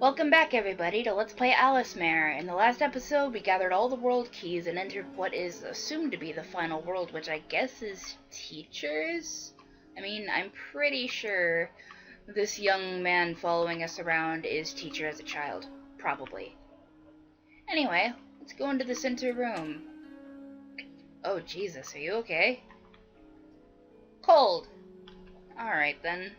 Welcome back, everybody, to Let's Play Mare. In the last episode, we gathered all the world keys and entered what is assumed to be the final world, which I guess is teachers? I mean, I'm pretty sure this young man following us around is teacher as a child. Probably. Anyway, let's go into the center room. Oh, Jesus, are you okay? Cold. Alright, then.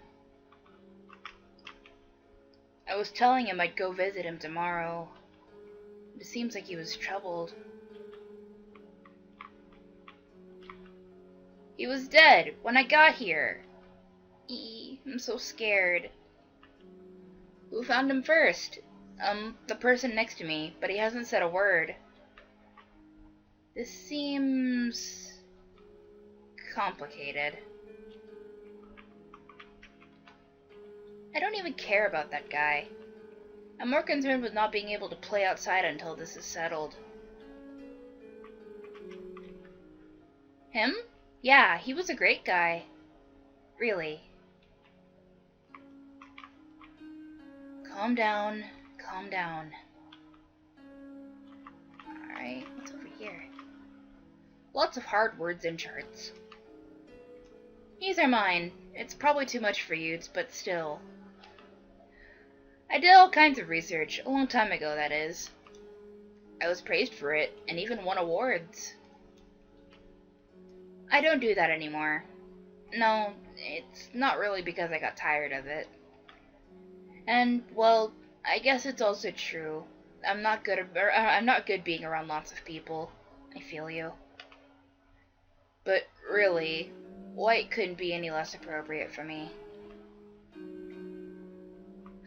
I was telling him I'd go visit him tomorrow. It seems like he was troubled. He was dead when I got here. I'm so scared. Who found him first? The person next to me, but he hasn't said a word. This seems complicated. I don't even care about that guy. I'm more concerned with not being able to play outside until this is settled. Him? Yeah, he was a great guy. Really. Calm down, calm down. Alright, what's over here? Lots of hard words and charts. These are mine. It's probably too much for you, but still. I did all kinds of research, a long time ago, that is. I was praised for it, and even won awards. I don't do that anymore. No, it's not really because I got tired of it. And, well, I guess it's also true. I'm not good being around lots of people. I feel you. But really, white couldn't be any less appropriate for me.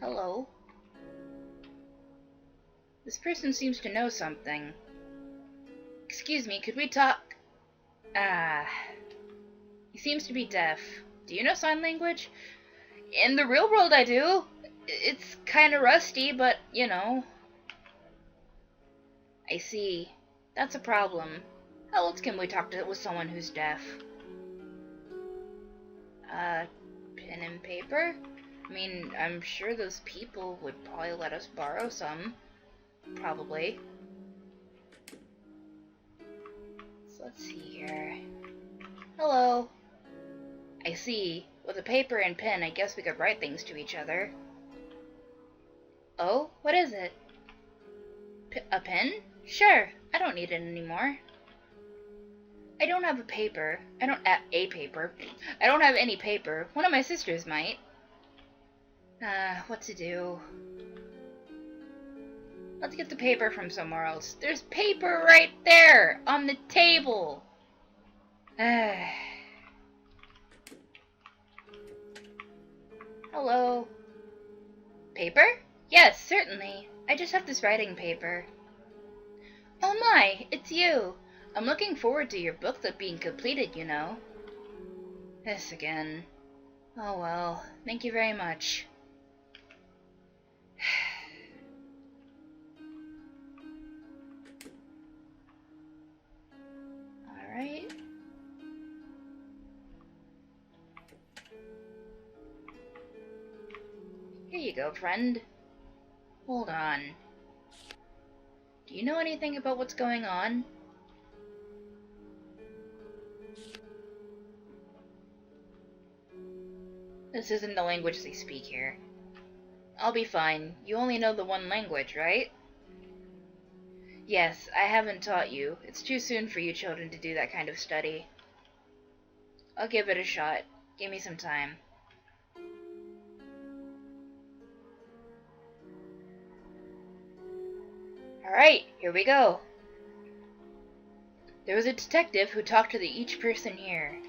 Hello. This person seems to know something. Excuse me, could we talk? He seems to be deaf. Do you know sign language? In the real world I do. It's kinda rusty, but, you know. I see. That's a problem. How else can we talk with someone who's deaf? Pen and paper? I mean, I'm sure those people would probably let us borrow some. Probably. So let's see here. Hello. I see. With a paper and pen, I guess we could write things to each other. Oh? What is it? A pen? Sure. I don't need it anymore. I don't have a paper. I don't have any paper. One of my sisters might. What to do? Let's get the paper from somewhere else. There's paper right there! On the table! Hello? Paper? Yes, certainly. I just have this writing paper. Oh my, it's you! I'm looking forward to your book being completed, you know. This again. Oh well, thank you very much. Alright. Here you go, friend. Hold on. Do you know anything about what's going on? This isn't the language they speak here. I'll be fine. You only know the one language, right? Yes, I haven't taught you. It's too soon for you children to do that kind of study. I'll give it a shot. Give me some time. Alright, here we go. There was a detective who talked to each person here.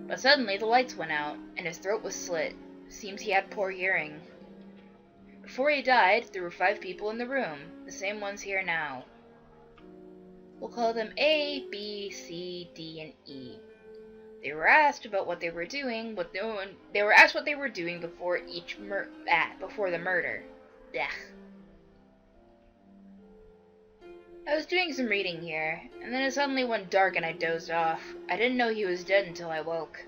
But suddenly the lights went out, and his throat was slit. Seems he had poor hearing. Before he died, there were 5 people in the room, the same ones here now. We'll call them A, B, C, D, and E. They were asked about what they were doing, before before the murder. Blech. I was doing some reading here, and then it suddenly went dark and I dozed off. I didn't know he was dead until I woke.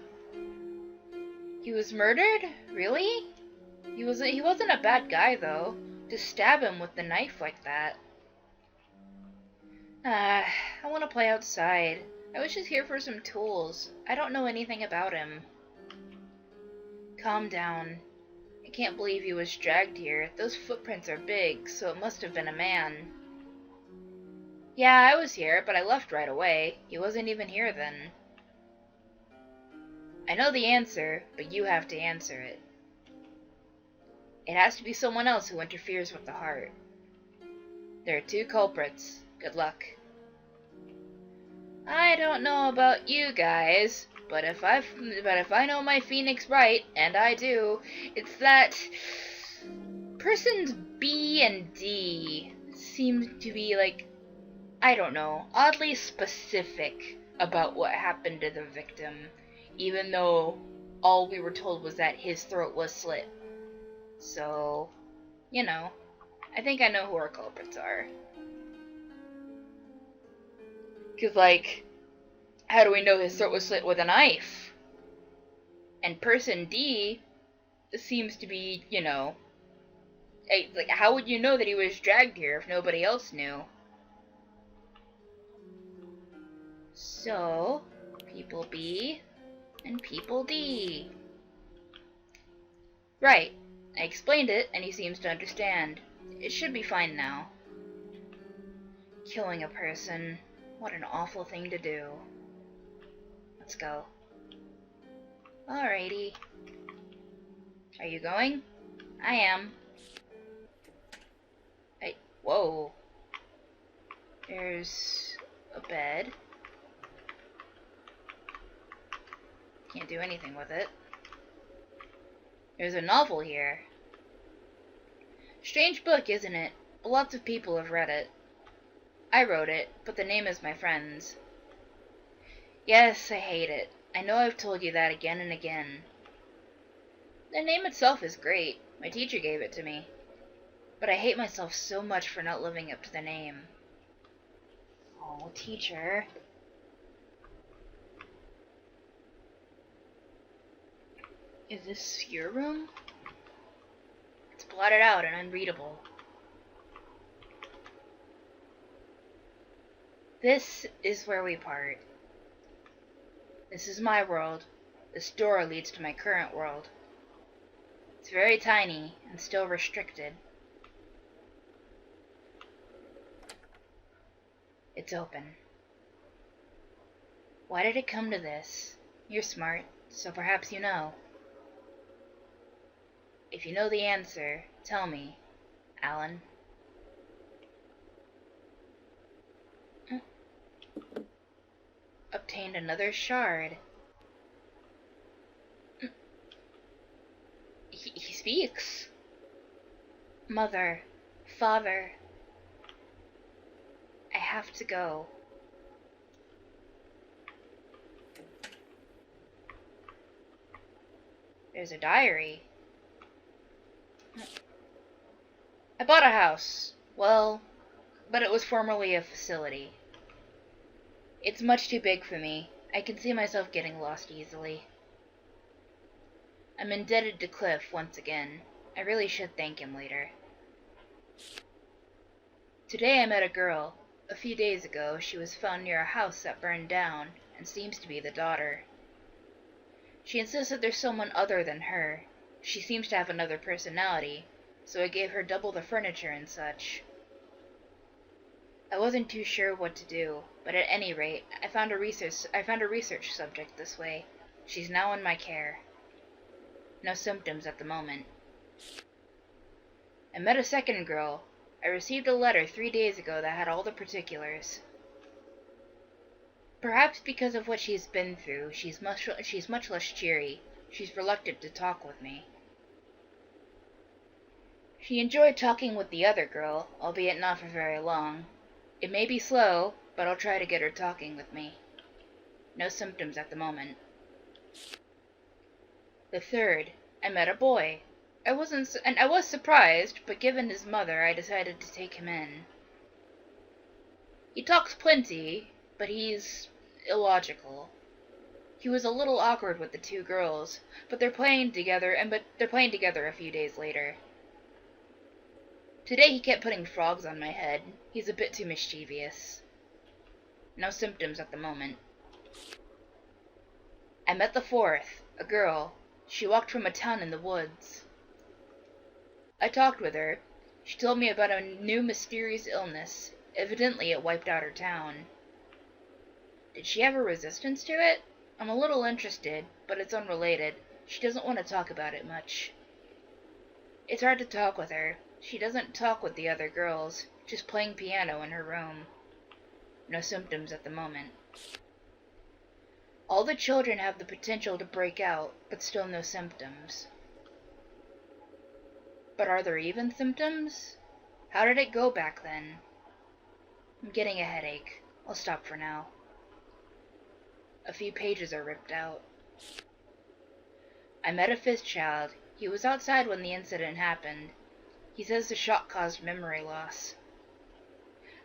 He was murdered? Really? He wasn't a bad guy, though. To stab him with the knife like that. I want to play outside. I was just here for some tools. I don't know anything about him. Calm down. I can't believe he was dragged here. Those footprints are big, so it must have been a man. Yeah, I was here, but I left right away. He wasn't even here then. I know the answer, but you have to answer it. It has to be someone else who interferes with the heart. There are two culprits. Good luck. I don't know about you guys, but if I know my Phoenix right, and I do, it's that persons B and D seem to be like, I don't know, oddly specific about what happened to the victim, even though all we were told was that his throat was slit. So, you know, I think I know who our culprits are. Because, like, how do we know his throat was slit with a knife? And person D seems to be, you know, like, how would you know that he was dragged here if nobody else knew? So, people B and people D. Right. I explained it, and he seems to understand. It should be fine now. Killing a person. What an awful thing to do. Let's go. Alrighty. Are you going? I am. Whoa. There's a bed. Can't do anything with it. There's a novel here. Strange book, isn't it? But lots of people have read it. I wrote it, but the name is my friend's. Yes, I hate it. I know I've told you that again and again. The name itself is great. My teacher gave it to me. But I hate myself so much for not living up to the name. Oh, teacher. Is this your room? It's blotted out and unreadable. This is where we part. This is my world. This door leads to my current world. It's very tiny and still restricted. It's open. Why did it come to this? You're smart, so perhaps you know. If you know the answer, tell me, Alan. Obtained another shard. He speaks. Mother, father, I have to go. There's a diary. I bought a house. Well, but it was formerly a facility. It's much too big for me. I can see myself getting lost easily. I'm indebted to Cliff once again. I really should thank him later. Today I met a girl. A few days ago, she was found near a house that burned down, and seems to be the daughter. She insists that there's someone other than her. She seems to have another personality, so I gave her double the furniture and such. I wasn't too sure what to do, but at any rate, I found a research subject this way. She's now in my care. No symptoms at the moment. I met a second girl. I received a letter 3 days ago that had all the particulars. Perhaps because of what she's been through, she's much less cheery. She's reluctant to talk with me. She enjoyed talking with the other girl, albeit not for very long. It may be slow, but I'll try to get her talking with me. No symptoms at the moment. The third, I met a boy. I was surprised, but given his mother, I decided to take him in. He talks plenty, but he's illogical. He was a little awkward with the two girls, but they're playing together a few days later. Today he kept putting frogs on my head. He's a bit too mischievous. No symptoms at the moment. I met the fourth, a girl. She walked from a town in the woods. I talked with her. She told me about a new mysterious illness. Evidently it wiped out her town. Did she have a resistance to it? I'm a little interested, but it's unrelated. She doesn't want to talk about it much. It's hard to talk with her. She doesn't talk with the other girls, just playing piano in her room. No symptoms at the moment. All the children have the potential to break out, but still no symptoms. But are there even symptoms? How did it go back then? I'm getting a headache. I'll stop for now. A few pages are ripped out. I met a fifth child. He was outside when the incident happened. He says the shock caused memory loss.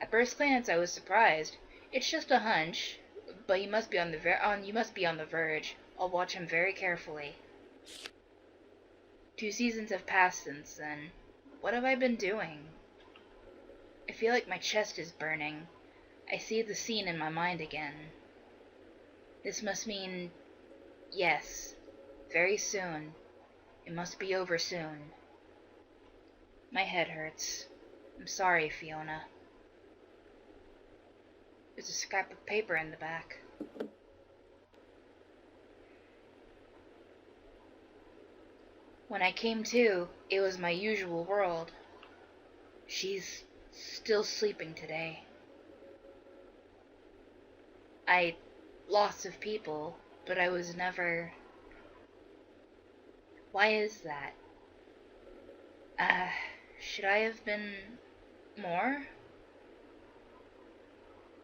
At first glance, I was surprised. It's just a hunch, but you must be on the verge. I'll watch him very carefully. 2 seasons have passed since then. What have I been doing? I feel like my chest is burning. I see the scene in my mind again. This must mean, yes, very soon. It must be over soon. My head hurts. I'm sorry, Fiona. There's a scrap of paper in the back. When I came to, it was my usual world. She's still sleeping today. Lots of people, but I was never... Why is that? Should I have been more?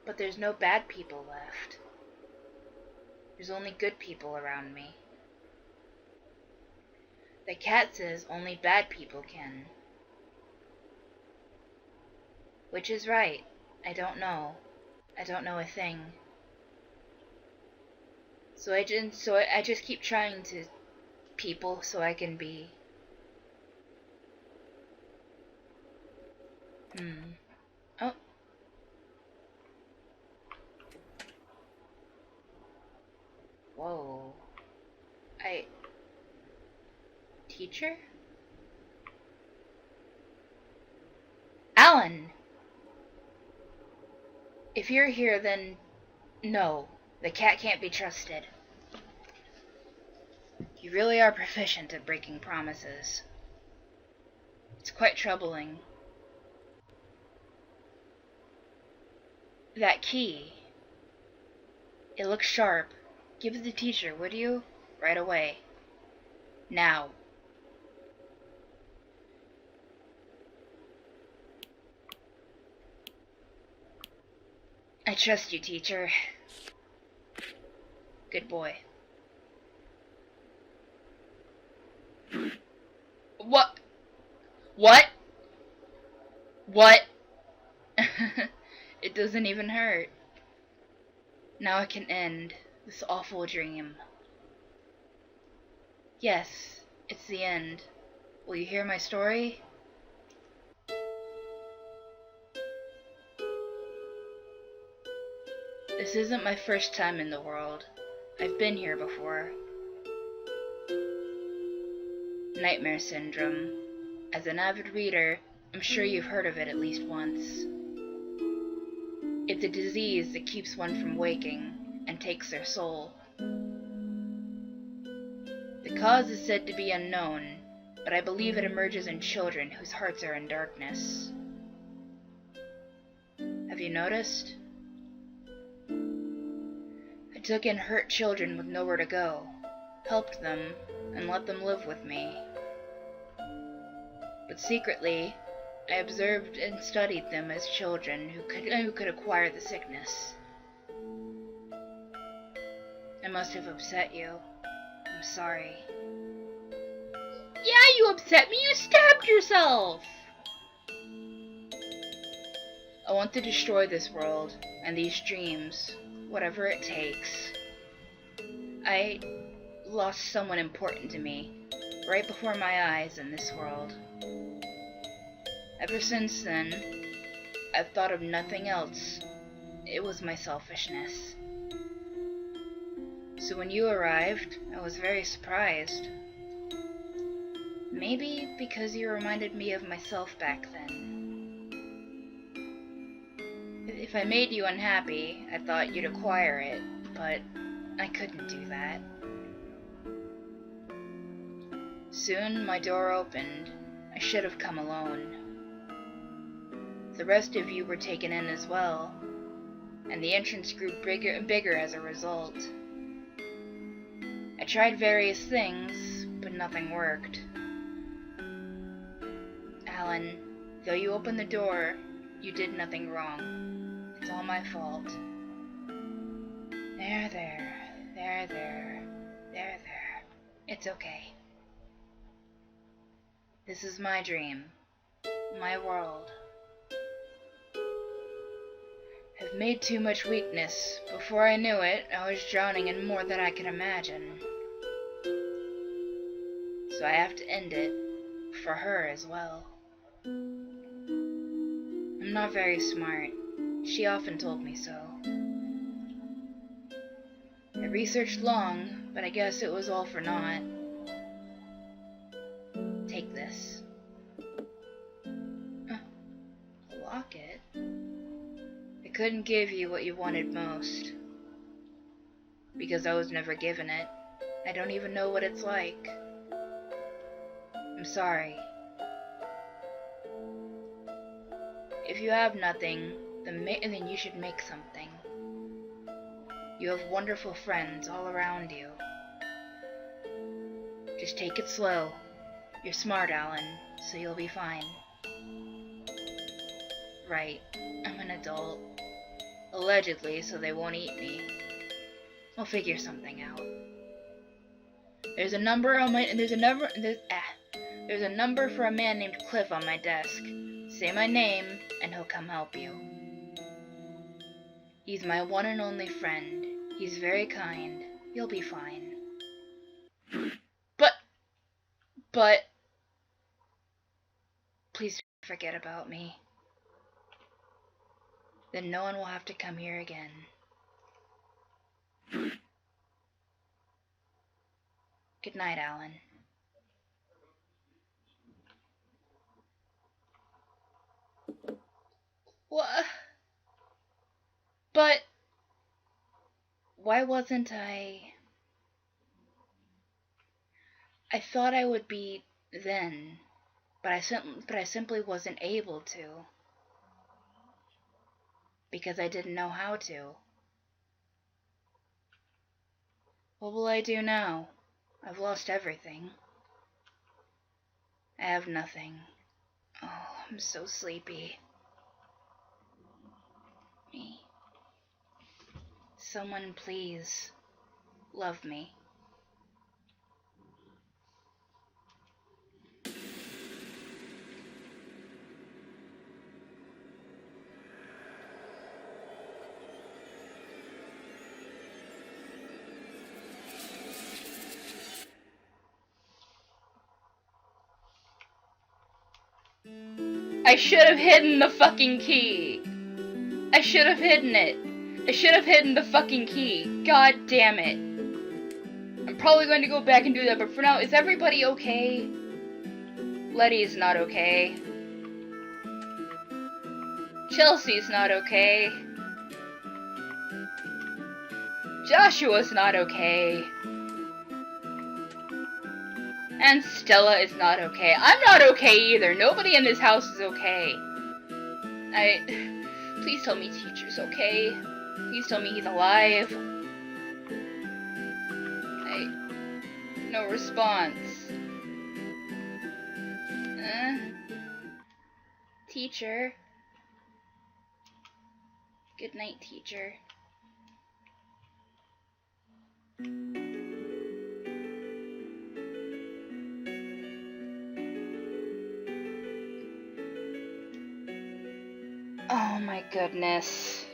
But there's no bad people left. There's only good people around me. The cat says only bad people can. Which is right? I don't know. I don't know a thing. So I just keep trying to people so I can be. Oh. Whoa. Teacher? Alan! If you're here, then no. The cat can't be trusted. You really are proficient at breaking promises. It's quite troubling. That key. It looks sharp. Give it to the teacher, would you? Right away. Now. I trust you, teacher. Good boy. What? What? What? It doesn't even hurt. Now I can end this awful dream. Yes, it's the end. Will you hear my story? This isn't my first time in the world. I've been here before. Nightmare syndrome. As an avid reader, I'm sure you've heard of it at least once. It's a disease that keeps one from waking and takes their soul. The cause is said to be unknown, but I believe it emerges in children whose hearts are in darkness. Have you noticed? I took in hurt children with nowhere to go, helped them, and let them live with me. But secretly, I observed and studied them as children who could acquire the sickness. I must have upset you. I'm sorry. Yeah, you upset me. You stabbed yourself! I want to destroy this world and these dreams, whatever it takes. I lost someone important to me, right before my eyes in this world. Ever since then, I've thought of nothing else. It was my selfishness. So when you arrived, I was very surprised. Maybe because you reminded me of myself back then. If I made you unhappy, I thought you'd acquire it, but I couldn't do that. Soon my door opened. I should have come alone. The rest of you were taken in as well, and the entrance grew bigger and bigger as a result. I tried various things, but nothing worked. Alan, though you opened the door, you did nothing wrong. It's all my fault. There. It's okay. This is my dream, my world. I've made too much weakness. Before I knew it, I was drowning in more than I could imagine. So I have to end it, for her as well. I'm not very smart. She often told me so. I researched long, but I guess it was all for naught. Take this. A locket? I couldn't give you what you wanted most, because I was never given it. I don't even know what it's like. I'm sorry. If you have nothing, then you should make something. You have wonderful friends all around you. Just take it slow. You're smart, Alan, so you'll be fine. Right, I'm an adult. Allegedly, so they won't eat me. I'll figure something out. There's a number for a man named Cliff on my desk. Say my name, and he'll come help you. He's my one and only friend. He's very kind. You'll be fine. But... Please don't forget about me. Then no one will have to come here again. Good night, Alan. What? But... Why wasn't I thought I would be then, but I simply wasn't able to. Because I didn't know how to. What will I do now? I've lost everything. I have nothing. Oh, I'm so sleepy. Me. Someone please love me. I should have hidden the fucking key. I should have hidden it. I should have hidden the fucking key. God damn it. I'm probably going to go back and do that, but for now, is everybody okay? Letty's not okay. Chelsea's not okay. Joshua's not okay. And Stella is not okay. I'm not okay either. Nobody in this house is okay. Please tell me Teacher's okay. Please tell me he's alive. No response. Teacher. Good night, Teacher. Oh my goodness.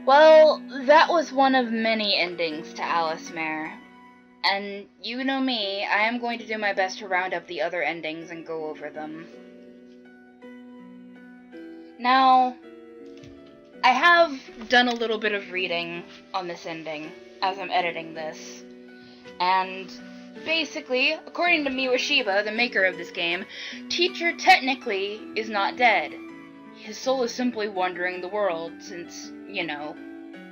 Well, that was one of many endings to Alice Mare. And you know me, I am going to do my best to round up the other endings and go over them. Now, I have done a little bit of reading on this ending as I'm editing this. And basically, according to Miwashiba, the maker of this game, Teacher technically is not dead. His soul is simply wandering the world since, you know,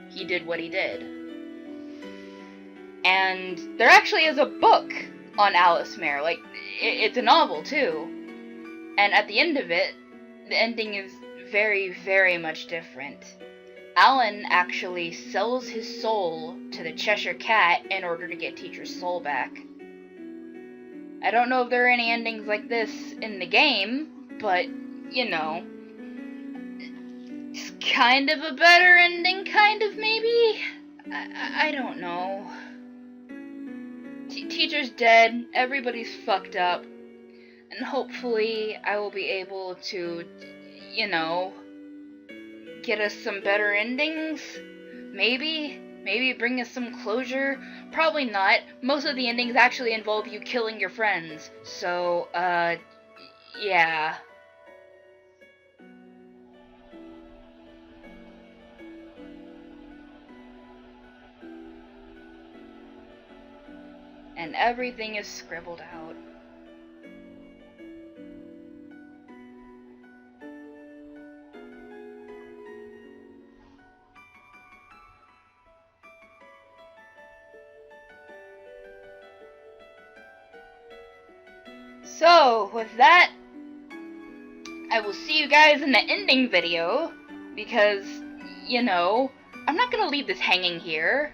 he did what he did. And there actually is a book on Alice Mare. Like, it's a novel, too. And at the end of it, the ending is very, very much different. Alan actually sells his soul to the Cheshire Cat in order to get Teacher's soul back. I don't know if there are any endings like this in the game, but, you know, it's kind of a better ending, kind of, maybe? I don't know. Teacher's dead, everybody's fucked up, and hopefully I will be able to, you know, get us some better endings? Maybe bring us some closure? Probably not. Most of the endings actually involve you killing your friends. So, yeah. And everything is scribbled out. So, with that, I will see you guys in the ending video, because, you know, I'm not gonna leave this hanging here.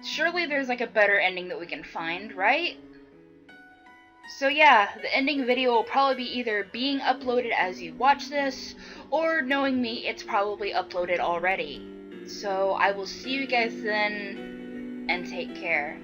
Surely there's like a better ending that we can find, right? So yeah, the ending video will probably be either being uploaded as you watch this, or knowing me, it's probably uploaded already. So I will see you guys then, and take care.